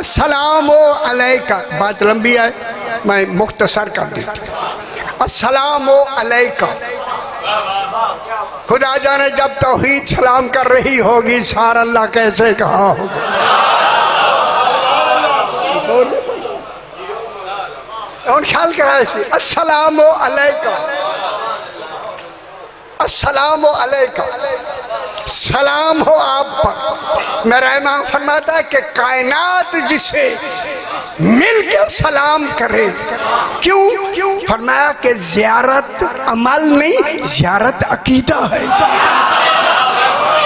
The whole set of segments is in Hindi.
अस्सलामु अलैका, बात लंबी है मैं मुख्तसर कर देता हूँ। अस्सलामु अलैका, खुदा जाने जब तौहीद सलाम कर रही होगी सार अल्लाह कैसे कहा होगा। और ख्याल करा इसे, अस्सलामु अलैका, अस्सलामु अलैका, सलाम हो आप पर। मेरा इमाम फरमाता है कि कायनात जिसे मिल के सलाम करे, क्यों? फरमाया कि ज़ियारत अमल नहीं, ज़ियारत अकीदा है।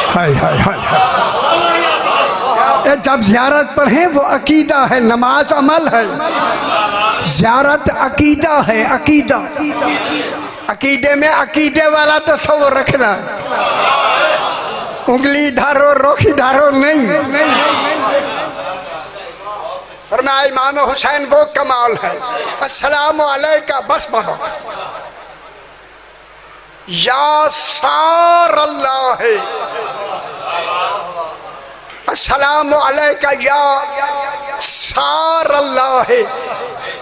हाय हाय हाय हाय, जब ज़ियारत पढ़े वो अकीदा है, नमाज अमल है, ज़ियारत अकीदा है। अकीदा, अकीदे में अकीदे वाला तो सब रखना, उंगली धारो रोखी धारो नहीं। फरमाया इमाम हुसैन वो कमाल है। अस्सलामु अलैका, बस पढ़ो, या सार अल्लाह है। अस्सलामु अलैका या सार अल्लाह है।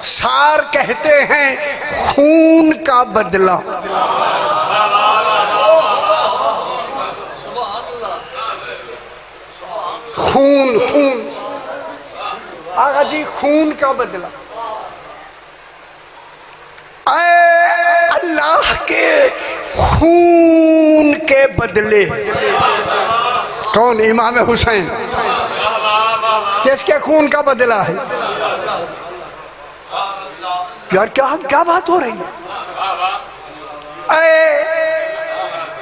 सार कहते हैं खून का बदला। खून, खून आगा जी, खून का बदला। अल्लाह के खून के बदले। कौन? इमाम हुसैन। किसके खून का बदला है यार? क्या बात हो रही है?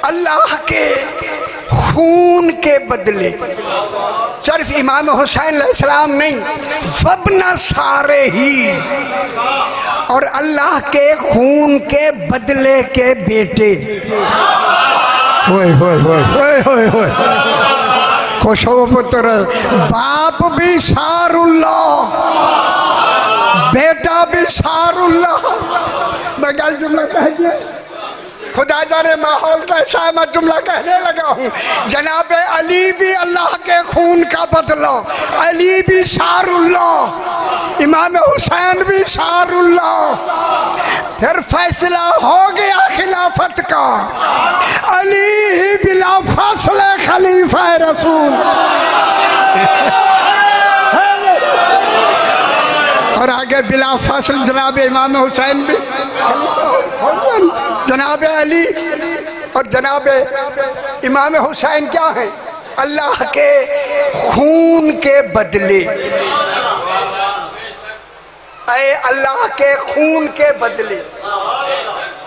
अल्लाह के खून के बदले। सिर्फ इमाम हुसैन अलैहिस्सलाम नहीं, वरना सारे ही, और अल्लाह के खून के बदले के बेटे। होए होए होए होए होए होए, खुश हो पुत्र। बाप भी सारुल्लाह, बेटा भी सारुल्लाह। मैं गलत जुमला कह दिया, खुदा जाने माहौल कैसा है, मैं जुमला कहने लगा हूँ। जनाब अली भी अल्लाह के खून का बदला, अली भी सारुल्लाह, इमाम हुसैन भी सारुल्लाह। फिर फैसला हो गया खिलाफत का, अली ही बिला फासले खलीफा रसूल। और आगे बिला फासल जनाब इमाम हुसैन भी, जनाब अली और जनाब इमाम हुसैन क्या है? अल्लाह के खून के बदले। ऐ अल्लाह के खून के बदले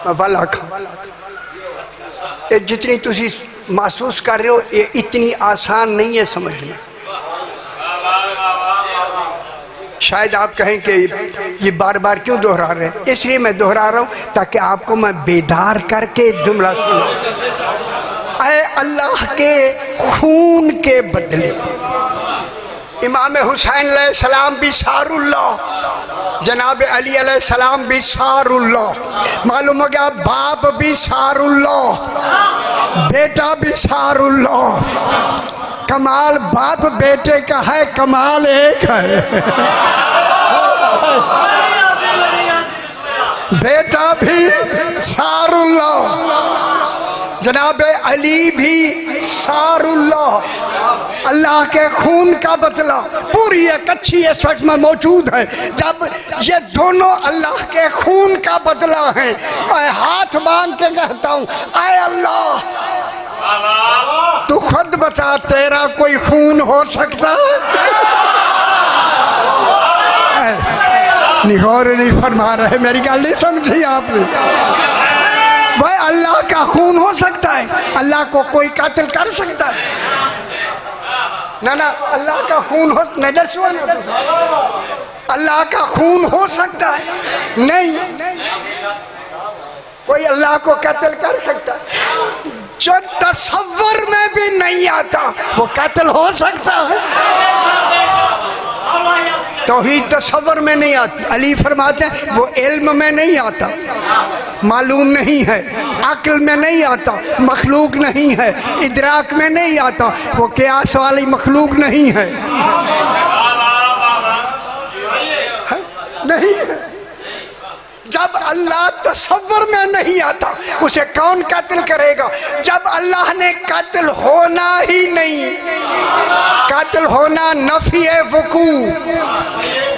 वाला ये जितनी तुसी महसूस कर रहे हो, ये इतनी आसान नहीं है समझना। शायद आप कहें कि ये बार बार क्यों दोहरा रहे हैं, इसलिए मैं दोहरा रहा हूँ ताकि आपको मैं बेदार करके जुमला सुना। ऐ अल्लाह के खून के बदले। इमाम हुसैन अलैहिस्सलाम भी सारुल्लाह, जनाब अली अलैहिस्सलाम भी सारुल्लाह। मालूम हो गया, बाप भी सारुल्लाह, बेटा भी सारुल्लाह। कमाल बाप बेटे का है, कमाल एक है। बेटा भी सारुल्लाह, जनाब अली भी सारुल्लाह। अल्लाह के खून का बदला पूरी एक अच्छी इस वक्त में मौजूद है। जब ये दोनों अल्लाह के खून का बदला है, मैं हाथ बांध के कहता हूँ, आए अल्लाह तू खुद बता, तेरा कोई खून हो सकता है? निगौर नहीं फरमा रहे, मेरी गल नहीं समझी आपने। भाई अल्लाह का खून हो सकता है? अल्लाह को कोई कातिल कर सकता है? ना ना, अल्लाह का खून हो नहीं, अल्लाह का खून हो सकता है? नहीं, कोई अल्लाह को कातिल कर सकता है? जो तसव्वुर में भी नहीं आता वो कातिल हो सकता है? तौहीद तसव्वुर में नहीं आती। अली फरमाते हैं वो इल्म में नहीं आता, मालूम नहीं है, अक्ल में नहीं आता, मखलूक नहीं है, इदराक में नहीं आता, वो क़ियास वाली मखलूक नहीं है। जब अल्लाह तसव्वुर में नहीं आता उसे कौन कत्ल करेगा? जब अल्लाह ने कत्ल होना ही नहीं, कत्ल होना नफी वकू,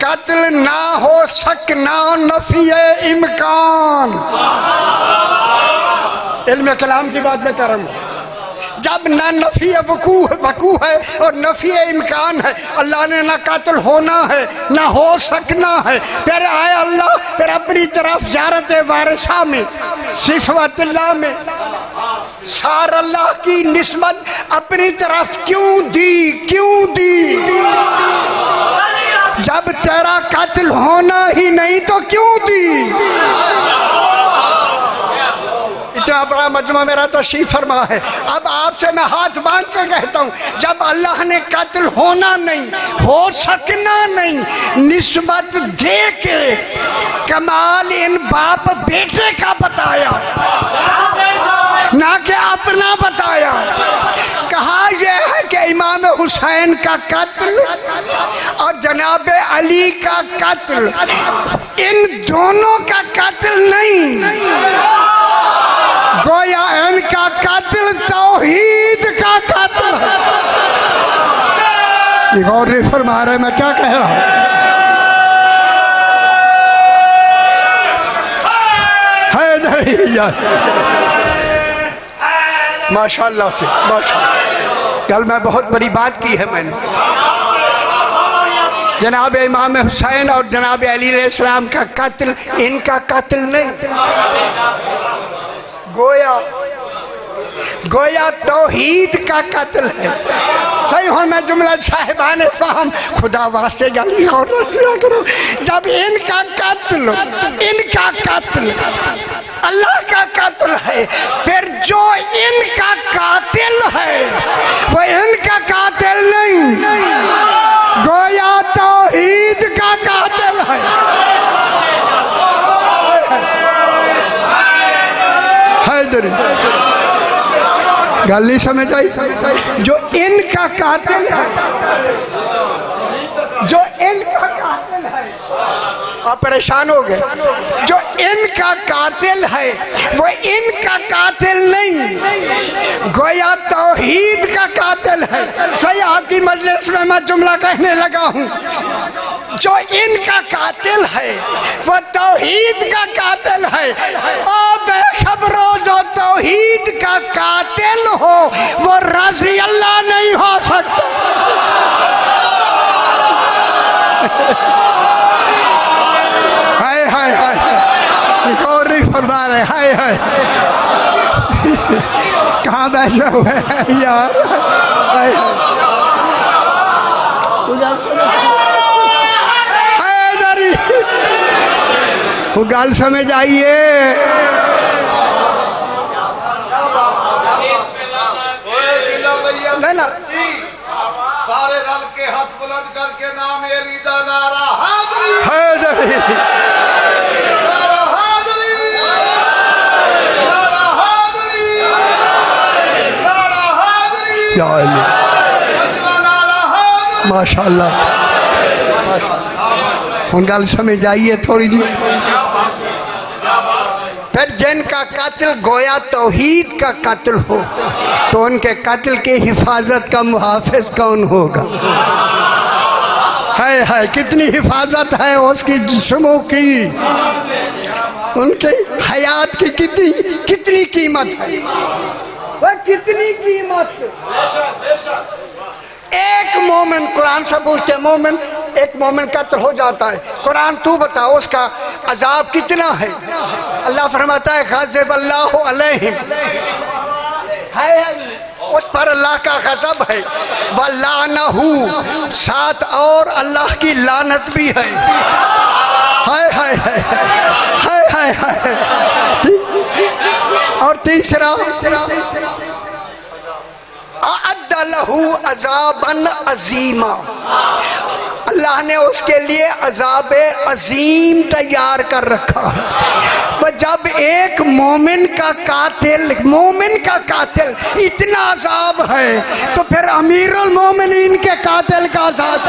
कत्ल ना हो सकना नफी इम्कान। इल्म कलाम की बात मैं कर रहा हूँ। जब ना नफी वकू है और नफी इम्कान है, अल्लाह ने ना कत्ल होना है ना हो सकना है, फिर आए अल्लाह फिर अपनी तरफ ज़ियारत वारिसा में सिफवतुल्लाह में सार अल्लाह की निस्बत अपनी तरफ क्यों दी, क्यों दी? जब तेरा कत्ल होना ही नहीं तो क्यों दी? इतना बड़ा मजमा मेरा तशरीफ फरमा है। अब आपसे मैं हाथ बांध के कहता हूँ, जब अल्लाह ने कत्ल होना नहीं हो सकना नहीं निस्बत दे के कमाल इन बाप बेटे का बताया, ना कि अपना बताया। कहा यह है कि इमाम हुसैन का कत्ल और जनाब अली का कत्ल, इन दोनों का कत्ल नहीं, गोया इनका कत्ल तौहीद का कत्ल है। ये गौर नहीं फरमा रहे मैं क्या कह रहा हूं? माशाअल्लाह से माशाअल्लाह। कल मैं बहुत बड़ी बात की है मैंने, जनाब इमाम हुसैन और जनाब अली अलैहिस्सलाम का कत्ल इनका कत्ल नहीं, गोया तौहीद का कत्ल है। सही हो मैं जुमला साहिबान फाहम खुदा वास्ते गाली और करो। जब इनका कत्ल अल्लाह का कत्ल है, फिर जो इनका कातिल है वो इनका कातिल नहीं, गोया तौहीद का कातिल है। गल नहीं समझ आई? जो इनका कातिल है, जो इनका कातिल है, आप परेशान हो गए। जो इनका कातिल है वो इनका कातिल नहीं, गोया तौहीद का कातिल है। सही आपकी मजलिस में मैं जुमला कहने लगा हूँ, जो इनका कातिल है वो तौहीद का कातिल है। ओ बेखबरो, जो तौहीद का कातिल हो वो रज़ी अल्लाह नहीं हो सकता। हाय हाय हाय, और नहीं फरमा रहे। हाय हाय, कहाँ बैठे हुए हैं यार? हाय हाय, वो गाल समझ आइए। ना सारे रल के हाथ बुलंद करके नाम अली दा नारा हाज़री हैदरी, नारा हाज़री, नारा हाज़री, नारा हाज़री, या अली, नारा हाज़री। माशाअल्लाह। उन गल समझ आइए थोड़ी जी। फिर जिनका कत्ल गोया तौहीद का कत्ल हो तो उनके कत्ल की हिफाजत का मुहाफिज कौन होगा? है कितनी हिफाजत है उसकी जिस्मों की, उनके हयात की कितनी कीमत है, वह कितनी कीमत। एक मोमिन, कुरान से पूछते मोमिन, एक मोमिन कत्ल हो जाता है, कुरान तू बता उसका अजाब कितना है? अल्लाह फरमाता है ग़ज़ब अल्लाहु अलैहिम, है उस पर अल्लाह का गज़ब है, वलानहू, साथ और अल्लाह की लानत भी है। हाय हाय हाय हाय हाय हाय। और तीसरा अअद्दलहू अज़ाबन अज़ीमा, अल्लाह ने उसके लिए अज़ाब अजीम तैयार कर रखा है। तो जब एक मोमिन का कातिल इतना अज़ाब है तो फिर अमीरुल मोमिनीन के कातिल का अज़ाब